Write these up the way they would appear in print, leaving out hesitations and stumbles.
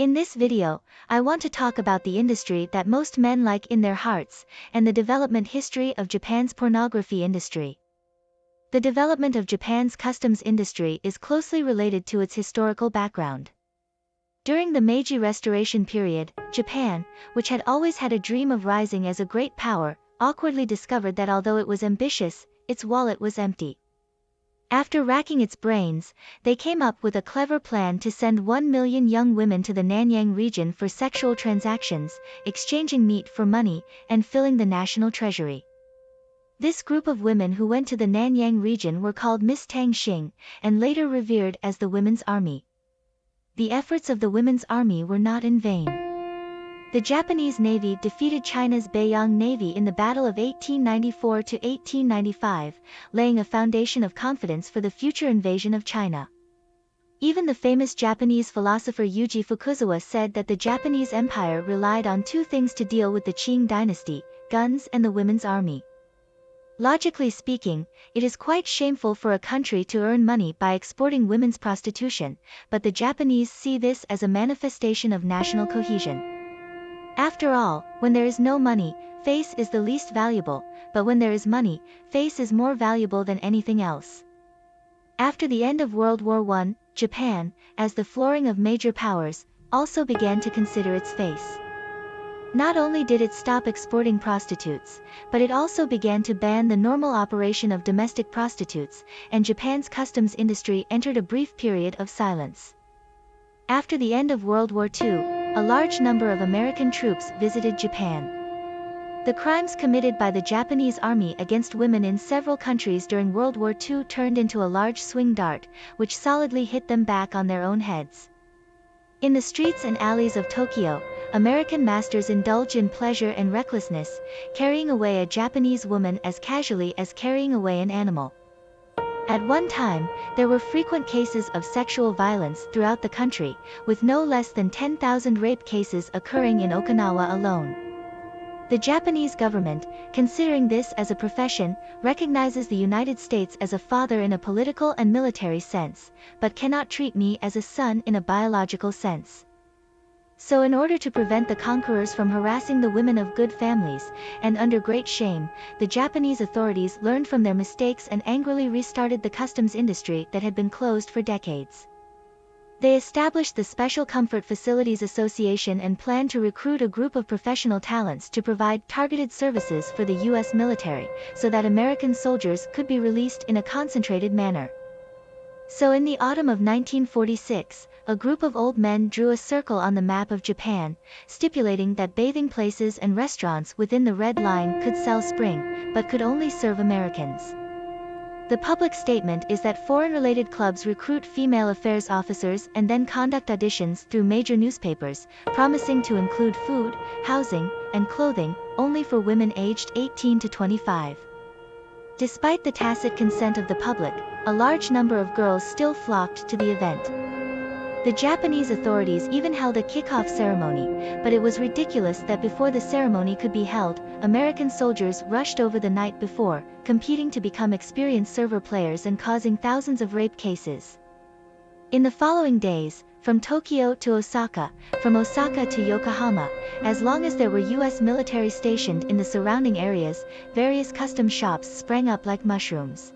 In this video, I want to talk about the industry that most men like in their hearts, and the development history of Japan's pornography industry. The development of Japan's customs industry is closely related to its historical background. During the Meiji Restoration period, Japan, which had always had a dream of rising as a great power, awkwardly discovered that although it was ambitious, its wallet was empty. After racking its brains, they came up with a clever plan to send 1 million young women to the Nanyang region for sexual transactions, exchanging meat for money, and filling the national treasury. This group of women who went to the Nanyang region were called Miss Tang Xing, and later revered as the Women's Army. The efforts of the Women's Army were not in vain. The Japanese Navy defeated China's Beiyang Navy in the Battle of 1894 to 1895, laying a foundation of confidence for the future invasion of China. Even the famous Japanese philosopher Yuji Fukuzawa said that the Japanese Empire relied on two things to deal with the Qing dynasty: guns and the Women's Army. Logically speaking, it is quite shameful for a country to earn money by exporting women's prostitution, but the Japanese see this as a manifestation of national cohesion. After all, when there is no money, face is the least valuable, but when there is money, face is more valuable than anything else. After the end of World War I, Japan, as the flooring of major powers, also began to consider its face. Not only did it stop exporting prostitutes, but it also began to ban the normal operation of domestic prostitutes, and Japan's customs industry entered a brief period of silence. After the end of World War II, a large number of American troops visited Japan. The crimes committed by the Japanese army against women in several countries during World War II turned into a large swing dart, which solidly hit them back on their own heads. In the streets and alleys of Tokyo, American masters indulged in pleasure and recklessness, carrying away a Japanese woman as casually as carrying away an animal. At one time, there were frequent cases of sexual violence throughout the country, with no less than 10,000 rape cases occurring in Okinawa alone. The Japanese government, considering this as a profession, recognizes the United States as a father in a political and military sense, but cannot treat me as a son in a biological sense. So in order to prevent the conquerors from harassing the women of good families, and under great shame, the Japanese authorities learned from their mistakes and angrily restarted the customs industry that had been closed for decades. They established the Special Comfort Facilities Association and planned to recruit a group of professional talents to provide targeted services for the U.S. military, so that American soldiers could be released in a concentrated manner. So in the autumn of 1946, a group of old men drew a circle on the map of Japan, stipulating that bathing places and restaurants within the Red Line could sell spring, but could only serve Americans. The public statement is that foreign-related clubs recruit female affairs officers and then conduct auditions through major newspapers, promising to include food, housing, and clothing, only for women aged 18 to 25. Despite the tacit consent of the public, a large number of girls still flocked to the event. The Japanese authorities even held a kickoff ceremony, but it was ridiculous that before the ceremony could be held, American soldiers rushed over the night before, competing to become experienced server players and causing thousands of rape cases. In the following days, from Tokyo to Osaka, from Osaka to Yokohama, as long as there were U.S. military stationed in the surrounding areas, various custom shops sprang up like mushrooms.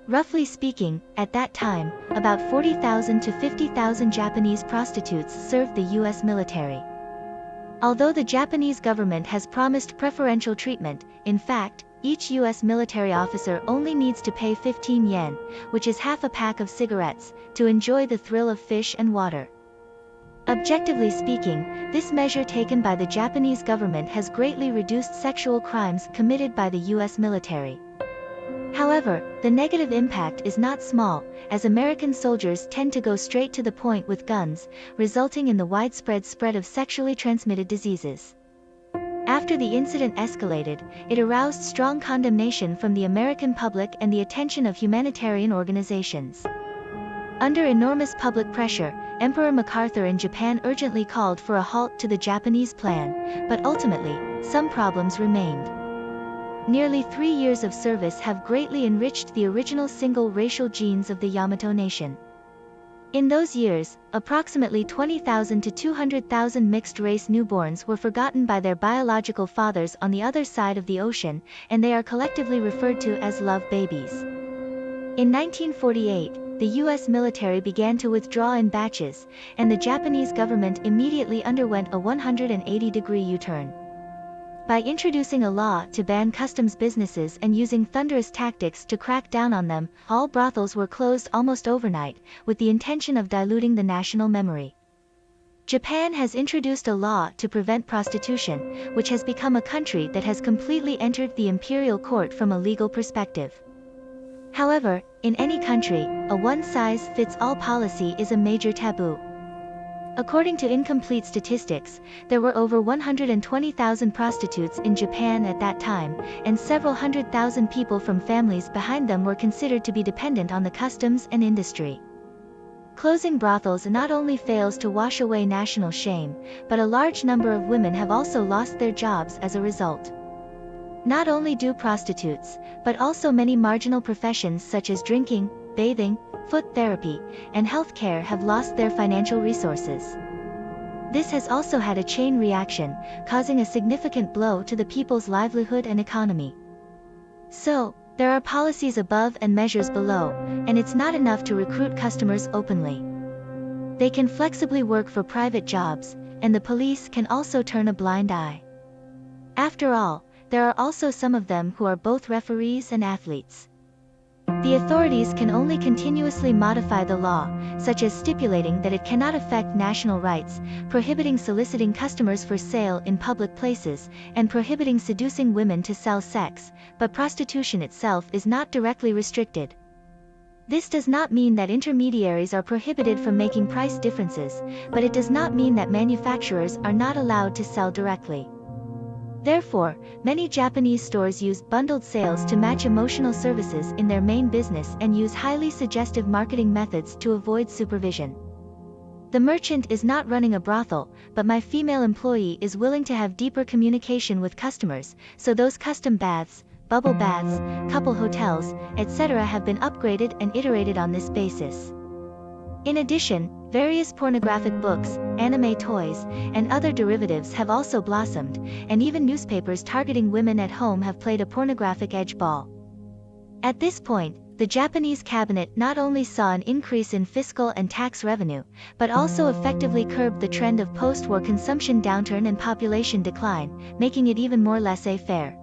Roughly speaking, at that time, about 40,000 to 50,000 Japanese prostitutes served the U.S. military. Although the Japanese government has promised preferential treatment, in fact, each U.S. military officer only needs to pay 15 yen, which is half a pack of cigarettes, to enjoy the thrill of fish and water. Objectively speaking, this measure taken by the Japanese government has greatly reduced sexual crimes committed by the U.S. military. However, the negative impact is not small, as American soldiers tend to go straight to the point with guns, resulting in the widespread spread of sexually transmitted diseases. After the incident escalated, it aroused strong condemnation from the American public and the attention of humanitarian organizations. Under enormous public pressure, Emperor MacArthur in Japan urgently called for a halt to the Japanese plan, but ultimately, some problems remained. Nearly 3 years of service have greatly enriched the original single racial genes of the Yamato nation. In those years, approximately 20,000 to 200,000 mixed-race newborns were forgotten by their biological fathers on the other side of the ocean, and they are collectively referred to as love babies. In 1948, the US military began to withdraw in batches, and the Japanese government immediately underwent a 180-degree U-turn. By introducing a law to ban customs businesses and using thunderous tactics to crack down on them, all brothels were closed almost overnight, with the intention of diluting the national memory. Japan has introduced a law to prevent prostitution, which has become a country that has completely entered the imperial court from a legal perspective. However, in any country, a one-size-fits-all policy is a major taboo. According to incomplete statistics, there were over 120,000 prostitutes in Japan at that time, and several 100,000 people from families behind them were considered to be dependent on the customs and industry. Closing brothels not only fails to wash away national shame, but a large number of women have also lost their jobs as a result. Not only do prostitutes, but also many marginal professions such as drinking, bathing, foot therapy, and healthcare have lost their financial resources. This has also had a chain reaction, causing a significant blow to the people's livelihood and economy. So, there are policies above and measures below, and it's not enough to recruit customers openly. They can flexibly work for private jobs, and the police can also turn a blind eye. After all, there are also some of them who are both referees and athletes. The authorities can only continuously modify the law, such as stipulating that it cannot affect national rights, prohibiting soliciting customers for sale in public places, and prohibiting seducing women to sell sex, but prostitution itself is not directly restricted. This does not mean that intermediaries are prohibited from making price differences, but it does not mean that manufacturers are not allowed to sell directly. Therefore, many Japanese stores use bundled sales to match emotional services in their main business and use highly suggestive marketing methods to avoid supervision. The merchant is not running a brothel, but my female employee is willing to have deeper communication with customers, so those custom baths, bubble baths, couple hotels, etc. have been upgraded and iterated on this basis. In addition, various pornographic books, anime toys, and other derivatives have also blossomed, and even newspapers targeting women at home have played a pornographic edge ball. At this point, the Japanese cabinet not only saw an increase in fiscal and tax revenue, but also effectively curbed the trend of post-war consumption downturn and population decline, making it even more laissez-faire.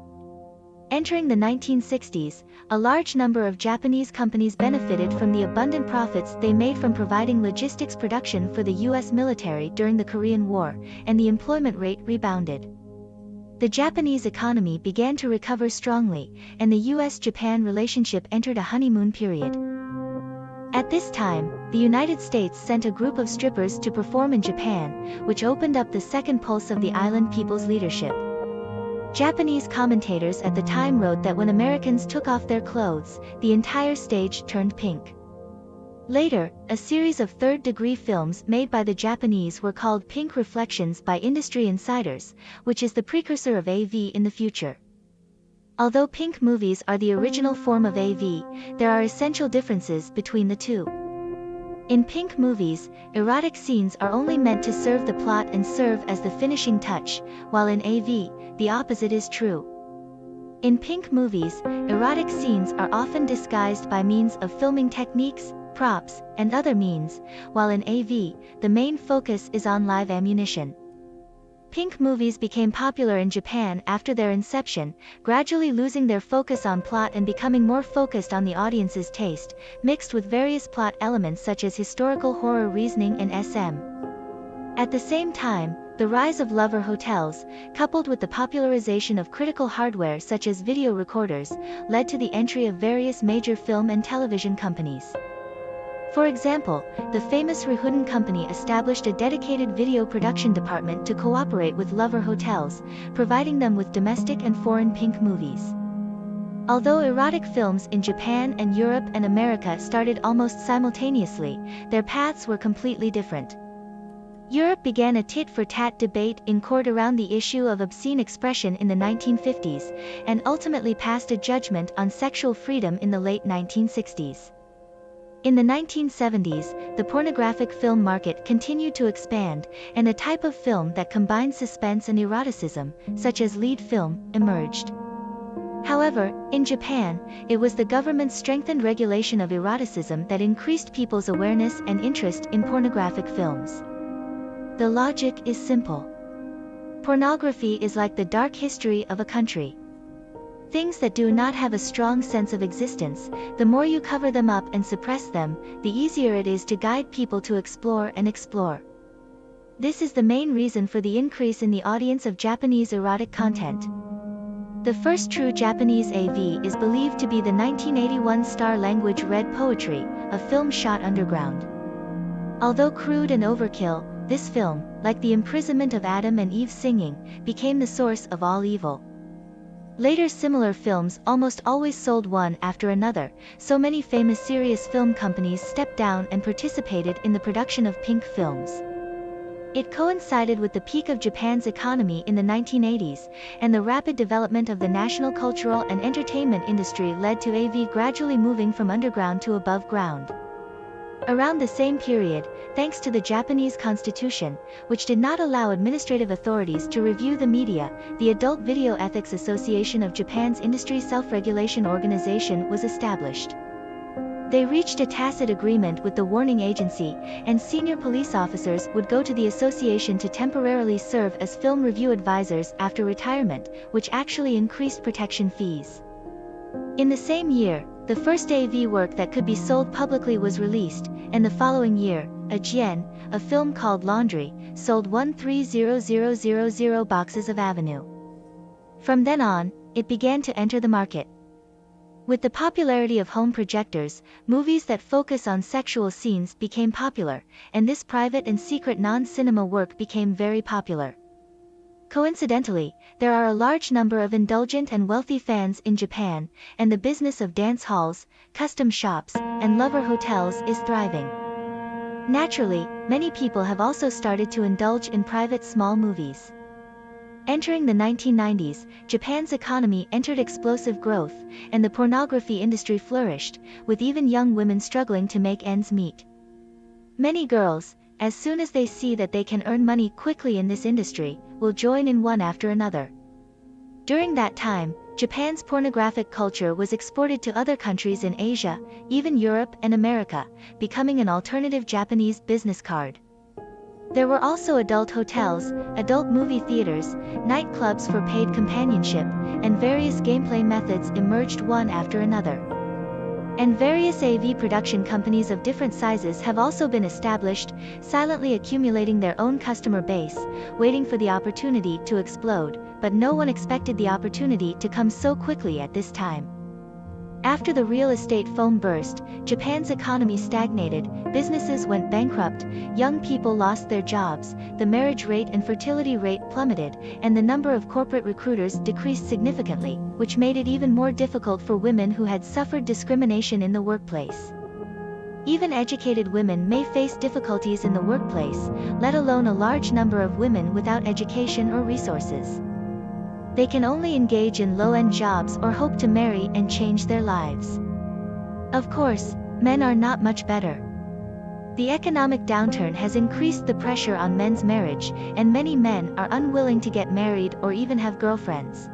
Entering the 1960s, a large number of Japanese companies benefited from the abundant profits they made from providing logistics production for the US military during the Korean War, and the employment rate rebounded. The Japanese economy began to recover strongly, and the US-Japan relationship entered a honeymoon period. At this time, the United States sent a group of strippers to perform in Japan, which opened up the second pulse of the island people's leadership. Japanese commentators at the time wrote that when Americans took off their clothes, the entire stage turned pink. Later, a series of third-degree films made by the Japanese were called Pink Reflections by industry insiders, which is the precursor of AV in the future. Although pink movies are the original form of AV, there are essential differences between the two. In pink movies, erotic scenes are only meant to serve the plot and serve as the finishing touch, while in AV, the opposite is true. In pink movies, erotic scenes are often disguised by means of filming techniques, props, and other means, while in AV, the main focus is on live ammunition. Pink movies became popular in Japan after their inception, gradually losing their focus on plot and becoming more focused on the audience's taste, mixed with various plot elements such as historical horror reasoning and SM. At the same time, the rise of lover hotels, coupled with the popularization of critical hardware such as video recorders, led to the entry of various major film and television companies. For example, the famous Ryuhuden Company established a dedicated video production department to cooperate with lover hotels, providing them with domestic and foreign pink movies. Although erotic films in Japan and Europe and America started almost simultaneously, their paths were completely different. Europe began a tit-for-tat debate in court around the issue of obscene expression in the 1950s, and ultimately passed a judgment on sexual freedom in the late 1960s. In the 1970s, the pornographic film market continued to expand, and a type of film that combines suspense and eroticism, such as lead film, emerged. However, in Japan, it was the government's strengthened regulation of eroticism that increased people's awareness and interest in pornographic films. The logic is simple. Pornography is like the dark history of a country. Things that do not have a strong sense of existence, the more you cover them up and suppress them, the easier it is to guide people to explore and explore. This is the main reason for the increase in the audience of Japanese erotic content. The first true Japanese AV is believed to be the 1981 Star Language Red Poetry, a film shot underground. Although crude and overkill, this film, like the imprisonment of Adam and Eve singing, became the source of all evil. Later similar films almost always sold one after another, so many famous serious film companies stepped down and participated in the production of pink films. It coincided with the peak of Japan's economy in the 1980s, and the rapid development of the national cultural and entertainment industry led to AV gradually moving from underground to above ground. Around the same period, thanks to the Japanese constitution, which did not allow administrative authorities to review the media, the Adult Video Ethics Association of Japan's industry self-regulation organization was established. They reached a tacit agreement with the warning agency, and senior police officers would go to the association to temporarily serve as film review advisors after retirement, which actually increased protection fees. In the same year, the first AV work that could be sold publicly was released, and the following year, a film called Laundry, sold 130000 boxes of Avenue. From then on, it began to enter the market. With the popularity of home projectors, movies that focus on sexual scenes became popular, and this private and secret non-cinema work became very popular. Coincidentally, there are a large number of indulgent and wealthy fans in Japan, and the business of dance halls, custom shops, and lover hotels is thriving. Naturally, many people have also started to indulge in private small movies. Entering the 1990s, Japan's economy entered explosive growth, and the pornography industry flourished, with even young women struggling to make ends meet. Many girls, as soon as they see that they can earn money quickly in this industry, will join in one after another. During that time, Japan's pornographic culture was exported to other countries in Asia, even Europe and America, becoming an alternative Japanese business card. There were also adult hotels, adult movie theaters, nightclubs for paid companionship, and various gameplay methods emerged one after another. And various AV production companies of different sizes have also been established, silently accumulating their own customer base, waiting for the opportunity to explode, but no one expected the opportunity to come so quickly at this time. After the real estate boom burst, Japan's economy stagnated, businesses went bankrupt, young people lost their jobs, the marriage rate and fertility rate plummeted, and the number of corporate recruiters decreased significantly, which made it even more difficult for women who had suffered discrimination in the workplace. Even educated women may face difficulties in the workplace, let alone a large number of women without education or resources. They can only engage in low-end jobs or hope to marry and change their lives. Of course, men are not much better. The economic downturn has increased the pressure on men's marriage, and many men are unwilling to get married or even have girlfriends.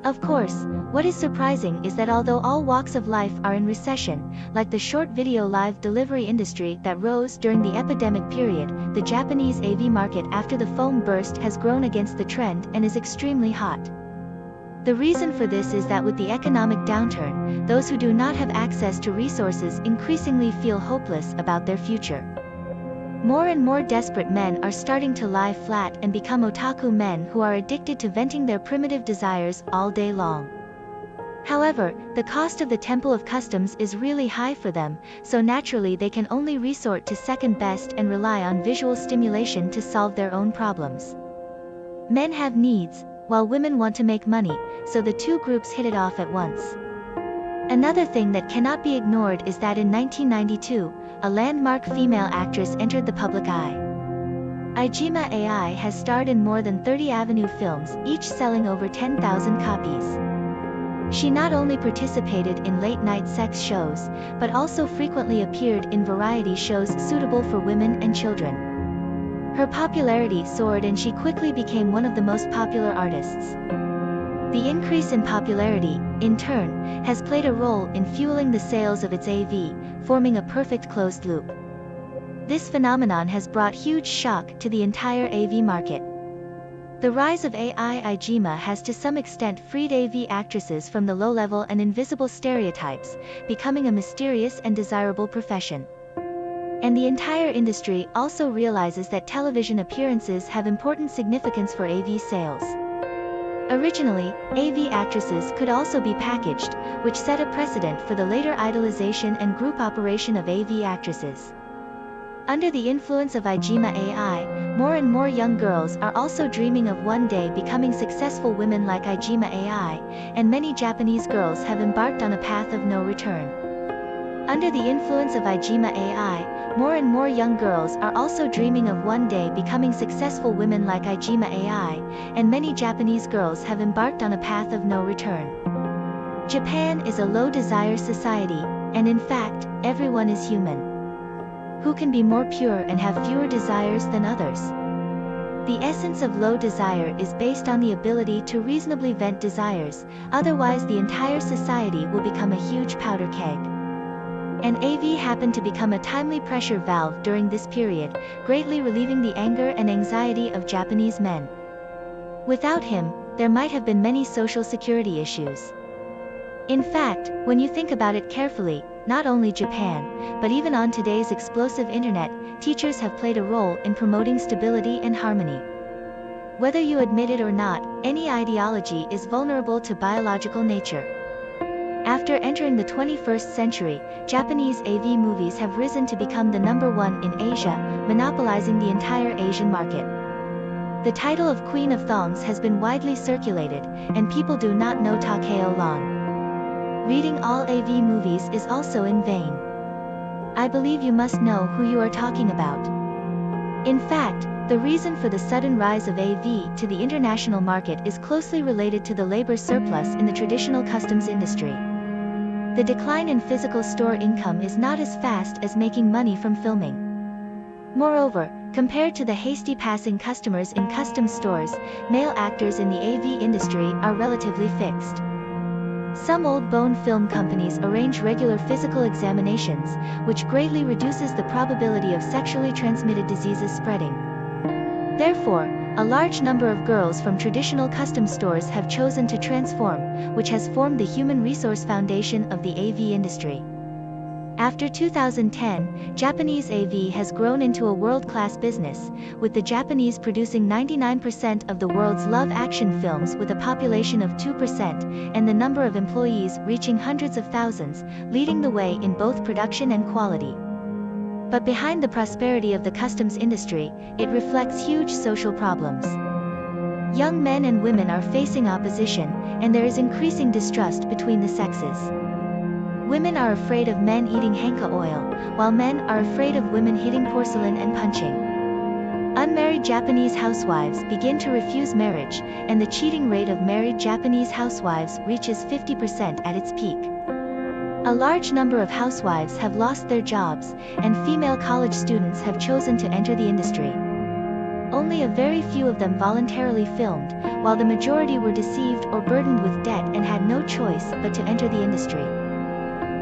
Of course, what is surprising is that although all walks of life are in recession, like the short video live delivery industry that rose during the epidemic period, the Japanese AV market after the boom burst has grown against the trend and is extremely hot. The reason for this is that with the economic downturn, those who do not have access to resources increasingly feel hopeless about their future. More and more desperate men are starting to lie flat and become otaku men who are addicted to venting their primitive desires all day long. However, the cost of the Temple of Customs is really high for them, so naturally they can only resort to second best and rely on visual stimulation to solve their own problems. Men have needs, while women want to make money, so the two groups hit it off at once. Another thing that cannot be ignored is that in 1992, a landmark female actress entered the public eye. Ijima Ai has starred in more than 30 Avenue films, each selling over 10,000 copies. She not only participated in late-night sex shows, but also frequently appeared in variety shows suitable for women and children. Her popularity soared and she quickly became one of the most popular artists. The increase in popularity, in turn, has played a role in fueling the sales of its AV, forming a perfect closed loop. This phenomenon has brought huge shock to the entire AV market. The rise of AI Ijima has to some extent freed AV actresses from the low-level and invisible stereotypes, becoming a mysterious and desirable profession. And the entire industry also realizes that television appearances have important significance for AV sales. Originally, AV actresses could also be packaged, which set a precedent for the later idolization and group operation of AV actresses. Under the influence of Ijima AI, more and more young girls are also dreaming of one day becoming successful women like Ijima AI, and many Japanese girls have embarked on a path of no return. Under the influence of Ijima AI, more and more young girls are also dreaming of one day becoming successful women like Ijima AI, and many Japanese girls have embarked on a path of no return. Japan is a low-desire society, and in fact, everyone is human. Who can be more pure and have fewer desires than others? The essence of low desire is based on the ability to reasonably vent desires, otherwise the entire society will become a huge powder keg. And AV happened to become a timely pressure valve during this period, greatly relieving the anger and anxiety of Japanese men. Without him, there might have been many social security issues. In fact, when you think about it carefully, not only Japan, but even on today's explosive internet, teachers have played a role in promoting stability and harmony. Whether you admit it or not, any ideology is vulnerable to biological nature. After entering the 21st century, Japanese AV movies have risen to become the #1 in Asia, monopolizing the entire Asian market. The title of Queen of Thongs has been widely circulated, and people do not know Takeo Lon. Reading all AV movies is also in vain. I believe you must know who you are talking about. In fact, the reason for the sudden rise of AV to the international market is closely related to the labor surplus in the traditional customs industry. The decline in physical store income is not as fast as making money from filming. Moreover, compared to the hasty passing customers in customs stores, male actors in the AV industry are relatively fixed. Some old bone film companies arrange regular physical examinations, which greatly reduces the probability of sexually transmitted diseases spreading. Therefore, a large number of girls from traditional custom stores have chosen to transform, which has formed the human resource foundation of the AV industry. After 2010, Japanese AV has grown into a world-class business, with the Japanese producing 99% of the world's love action films with a population of 2%, and the number of employees reaching hundreds of thousands, leading the way in both production and quality. But behind the prosperity of the customs industry, it reflects huge social problems. Young men and women are facing opposition, and there is increasing distrust between the sexes. Women are afraid of men eating henka oil, while men are afraid of women hitting porcelain and punching. Unmarried Japanese housewives begin to refuse marriage, and the cheating rate of married Japanese housewives reaches 50% at its peak. A large number of housewives have lost their jobs, and female college students have chosen to enter the industry. Only a very few of them voluntarily filmed, while the majority were deceived or burdened with debt and had no choice but to enter the industry.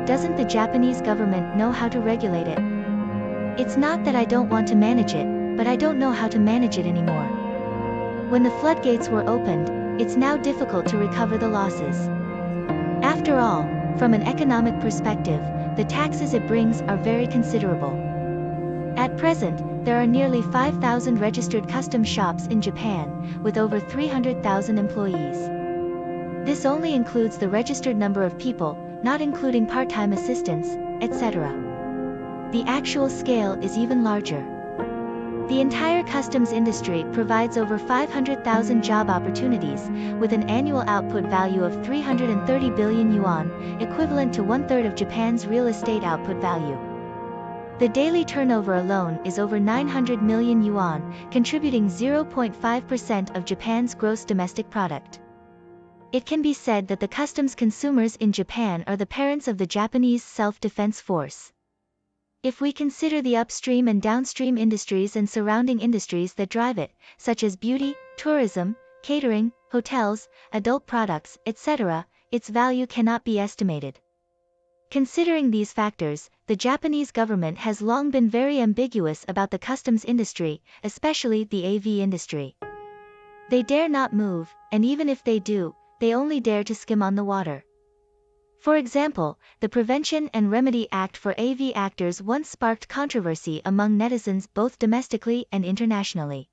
Doesn't the Japanese government know how to regulate it? It's not that I don't want to manage it, but I don't know how to manage it anymore. When the floodgates were opened, it's now difficult to recover the losses. After all, from an economic perspective, the taxes it brings are very considerable. At present, there are nearly 5,000 registered customs shops in Japan, with over 300,000 employees. This only includes the registered number of people, not including part-time assistants, etc. The actual scale is even larger. The entire customs industry provides over 500,000 job opportunities, with an annual output value of 330 billion yuan, equivalent to 1/3 of Japan's real estate output value. The daily turnover alone is over 900 million yuan, contributing 0.5% of Japan's gross domestic product. It can be said that the customs consumers in Japan are the parents of the Japanese self-defense force. If we consider the upstream and downstream industries and surrounding industries that drive it, such as beauty, tourism, catering, hotels, adult products, etc., its value cannot be estimated. Considering these factors, the Japanese government has long been very ambiguous about the customs industry, especially the AV industry. They dare not move, and even if they do, they only dare to skim on the water. For example, the Prevention and Remedy Act for AV actors once sparked controversy among netizens both domestically and internationally.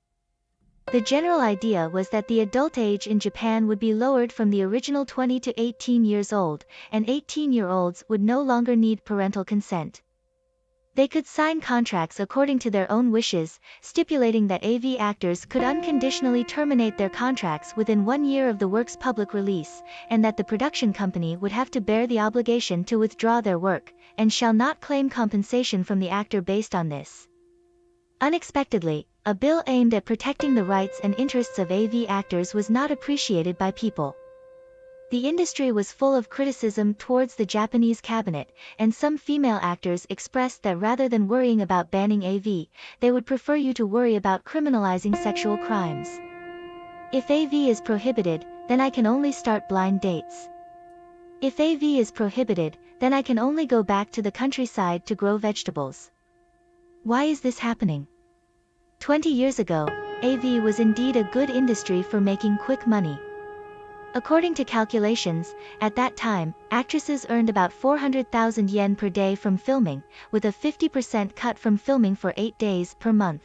The general idea was that the adult age in Japan would be lowered from the original 20 to 18 years old, and 18-year-olds would no longer need parental consent. They could sign contracts according to their own wishes, stipulating that AV actors could unconditionally terminate their contracts within 1 year of the work's public release, and that the production company would have to bear the obligation to withdraw their work, and shall not claim compensation from the actor based on this. Unexpectedly, a bill aimed at protecting the rights and interests of AV actors was not appreciated by people. The industry was full of criticism towards the Japanese cabinet, and some female actors expressed that rather than worrying about banning AV, they would prefer you to worry about criminalizing sexual crimes. If AV is prohibited, then I can only start blind dates. If AV is prohibited, then I can only go back to the countryside to grow vegetables. Why is this happening? 20 years ago, AV was indeed a good industry for making quick money. According to calculations, at that time, actresses earned about 400,000 yen per day from filming, with a 50% cut from filming for 8 days per month.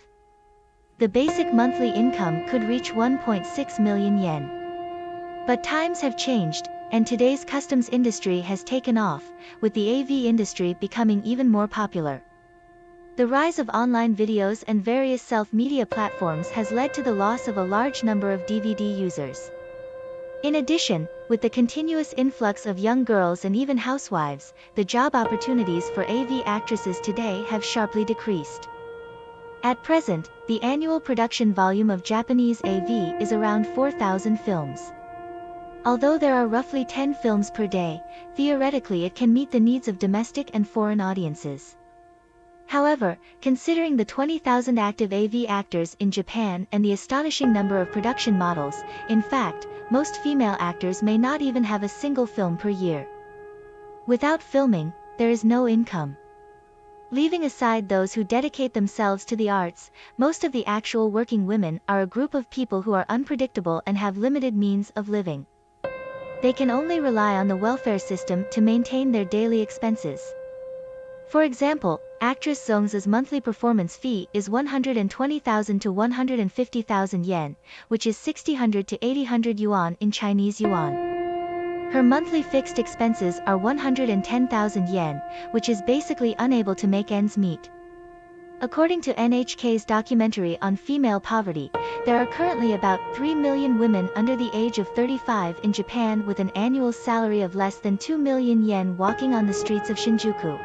The basic monthly income could reach 1.6 million yen. But times have changed, and today's customs industry has taken off, with the AV industry becoming even more popular. The rise of online videos and various self-media platforms has led to the loss of a large number of DVD users. In addition, with the continuous influx of young girls and even housewives, the job opportunities for AV actresses today have sharply decreased. At present, the annual production volume of Japanese AV is around 4,000 films. Although there are roughly 10 films per day, theoretically it can meet the needs of domestic and foreign audiences. However, considering the 20,000 active AV actors in Japan and the astonishing number of production models, in fact, most female actors may not even have a single film per year. Without filming, there is no income. Leaving aside those who dedicate themselves to the arts, most of the actual working women are a group of people who are unpredictable and have limited means of living. They can only rely on the welfare system to maintain their daily expenses. For example, actress Zong's monthly performance fee is 120,000 to 150,000 yen, which is 6000 to 8000 yuan in Chinese yuan. Her monthly fixed expenses are 110,000 yen, which is basically unable to make ends meet. According to NHK's documentary on female poverty, there are currently about 3 million women under the age of 35 in Japan with an annual salary of less than 2 million yen walking on the streets of Shinjuku.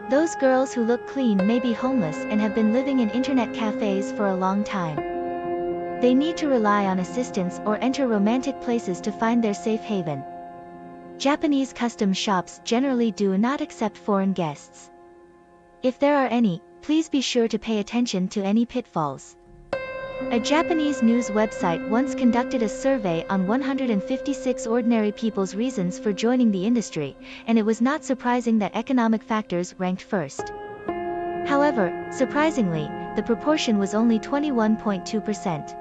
Those girls who look clean may be homeless and have been living in internet cafes for a long time. They need to rely on assistance or enter romantic places to find their safe haven. Japanese custom shops generally do not accept foreign guests. If there are any, please be sure to pay attention to any pitfalls. A Japanese news website once conducted a survey on 156 ordinary people's reasons for joining the industry, and it was not surprising that economic factors ranked first. However, surprisingly, the proportion was only 21.2%.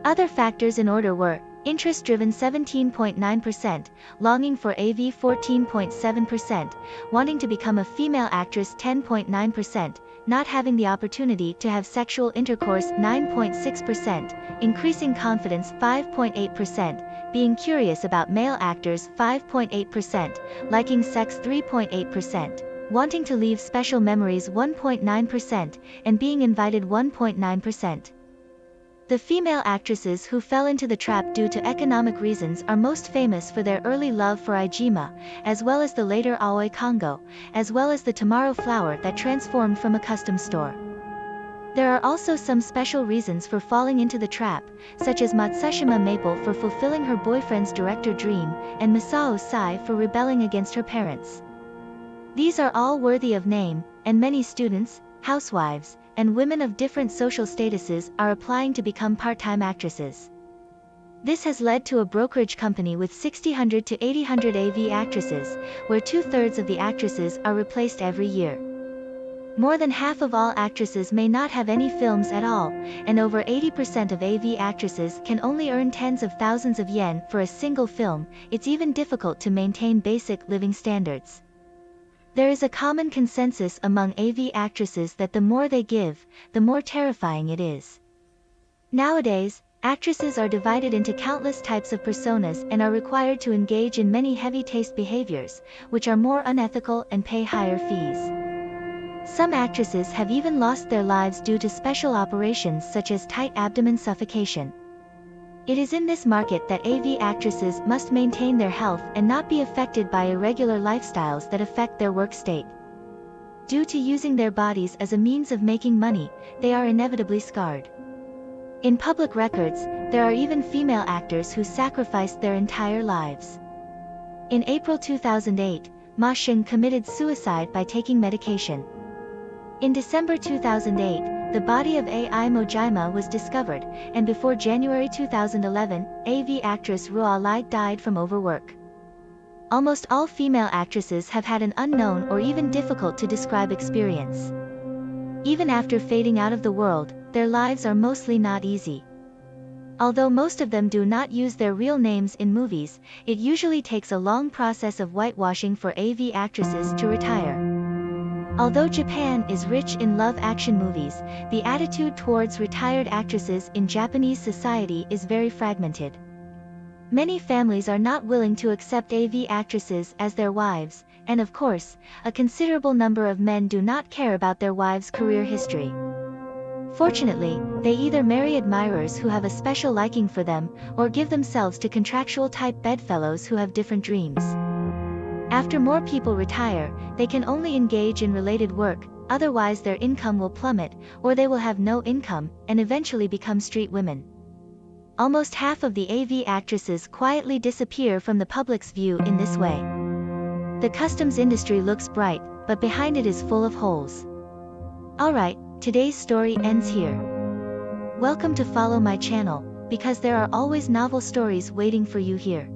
Other factors in order were: interest-driven 17.9%, longing for AV 14.7%, wanting to become a female actress 10.9%, not having the opportunity to have sexual intercourse 9.6%, increasing confidence 5.8%, being curious about male actors 5.8%, liking sex 3.8%, wanting to leave special memories 1.9%, and being invited 1.9%. The female actresses who fell into the trap due to economic reasons are most famous for their early love for Ijima, as well as the later Aoi Kongo, as well as the Tomorrow flower that transformed from a custom store. There are also some special reasons for falling into the trap, such as Matsushima Maple for fulfilling her boyfriend's director dream, and Masao Sai for rebelling against her parents. These are all worthy of name, and many students, housewives, and women of different social statuses are applying to become part-time actresses. This has led to a brokerage company with 600 to 800 AV actresses, where 2/3 of the actresses are replaced every year. More than half of all actresses may not have any films at all, and over 80% of AV actresses can only earn tens of thousands of yen for a single film. It's even difficult to maintain basic living standards. There is a common consensus among AV actresses that the more they give, the more terrifying it is. Nowadays, actresses are divided into countless types of personas and are required to engage in many heavy taste behaviors, which are more unethical and pay higher fees. Some actresses have even lost their lives due to special operations such as tight abdomen suffocation. It is in this market that AV actresses must maintain their health and not be affected by irregular lifestyles that affect their work state. Due to using their bodies as a means of making money, they are inevitably scarred. In public records, there are even female actors who sacrificed their entire lives. In April 2008, Ma Xing committed suicide by taking medication. In December 2008, the body of Ai Mojima was discovered, and before January 2011, AV actress Ruo Lai died from overwork. Almost all female actresses have had an unknown or even difficult to describe experience. Even after fading out of the world, their lives are mostly not easy. Although most of them do not use their real names in movies, it usually takes a long process of whitewashing for AV actresses to retire. Although Japan is rich in love action movies, the attitude towards retired actresses in Japanese society is very fragmented. Many families are not willing to accept AV actresses as their wives, and of course, a considerable number of men do not care about their wives' career history. Fortunately, they either marry admirers who have a special liking for them, or give themselves to contractual type bedfellows who have different dreams. After more people retire, they can only engage in related work, otherwise their income will plummet, or they will have no income, and eventually become street women. Almost half of the AV actresses quietly disappear from the public's view in this way. The customs industry looks bright, but behind it is full of holes. Alright, today's story ends here. Welcome to follow my channel, because there are always novel stories waiting for you here.